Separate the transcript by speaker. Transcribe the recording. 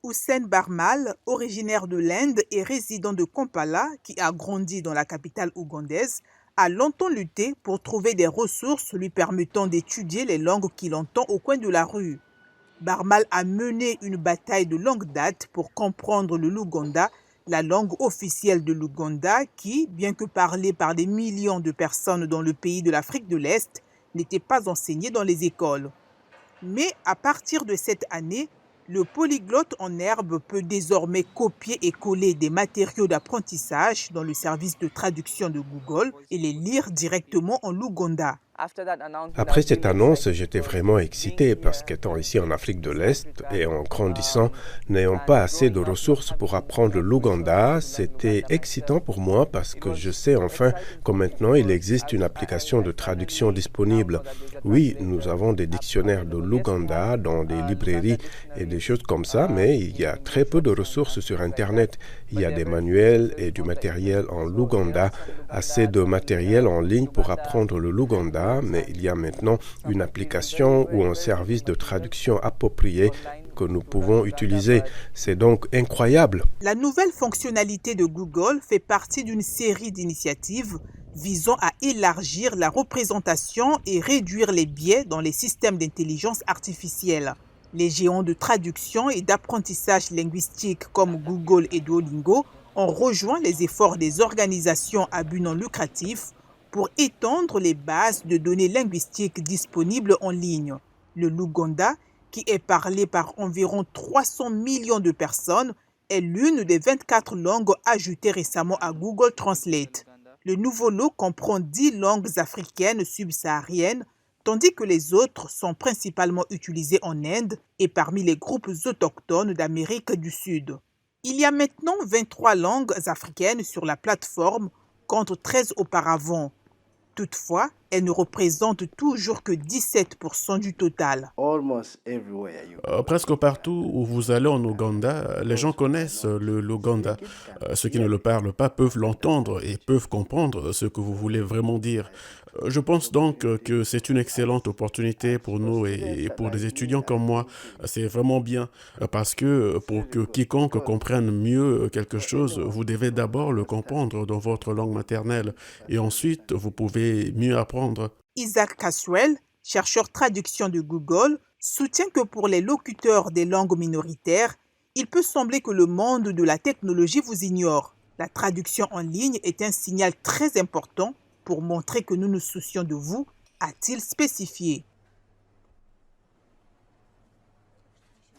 Speaker 1: Hussein Barmal, originaire de l'Inde et résident de Kampala, qui a grandi dans la capitale ougandaise, a longtemps lutté pour trouver des ressources lui permettant d'étudier les langues qu'il entend au coin de la rue. Barmal a mené une bataille de longue date pour comprendre le Luganda, la langue officielle de l'Ouganda qui, bien que parlée par des millions de personnes dans le pays de l'Afrique de l'Est, n'était pas enseignée dans les écoles. Mais à partir de cette année, le polyglotte en herbe peut désormais copier et coller des matériaux d'apprentissage dans le service de traduction de Google et les lire directement en Luganda.
Speaker 2: Après cette annonce, j'étais vraiment excité parce qu'étant ici en Afrique de l'Est et en grandissant, n'ayant pas assez de ressources pour apprendre l'Ouganda, c'était excitant pour moi parce que je sais enfin que maintenant il existe une application de traduction disponible. Oui, nous avons des dictionnaires de l'Ouganda dans des librairies et des choses comme ça, mais il y a très peu de ressources sur Internet. Il y a des manuels et du matériel en Luganda, assez de matériel en ligne pour apprendre le Luganda, mais il y a maintenant une application ou un service de traduction approprié que nous pouvons utiliser. C'est donc incroyable.
Speaker 1: La nouvelle fonctionnalité de Google fait partie d'une série d'initiatives visant à élargir la représentation et réduire les biais dans les systèmes d'intelligence artificielle. Les géants de traduction et d'apprentissage linguistique comme Google et Duolingo ont rejoint les efforts des organisations à but non lucratif pour étendre les bases de données linguistiques disponibles en ligne. Le Luganda, qui est parlé par environ 300 millions de personnes, est l'une des 24 langues ajoutées récemment à Google Translate. Le nouveau lot comprend 10 langues africaines subsahariennes, tandis que les autres sont principalement utilisées en Inde et parmi les groupes autochtones d'Amérique du Sud. Il y a maintenant 23 langues africaines sur la plateforme, contre 13 auparavant. Toutefois, elles ne représentent toujours que 17% du total.
Speaker 3: Presque partout où vous allez en Ouganda, les gens connaissent le Luganda. Ceux qui ne le parlent pas peuvent l'entendre et peuvent comprendre ce que vous voulez vraiment dire. Je pense donc que c'est une excellente opportunité pour nous et pour des étudiants comme moi. C'est vraiment bien parce que pour que quiconque comprenne mieux quelque chose, vous devez d'abord le comprendre dans votre langue maternelle et ensuite vous pouvez mieux apprendre.
Speaker 1: Isaac Caswell, chercheur traduction de Google, soutient que pour les locuteurs des langues minoritaires, il peut sembler que le monde de la technologie vous ignore. La traduction en ligne est un signal très important pour montrer que nous nous soucions de vous, a-t-il spécifié.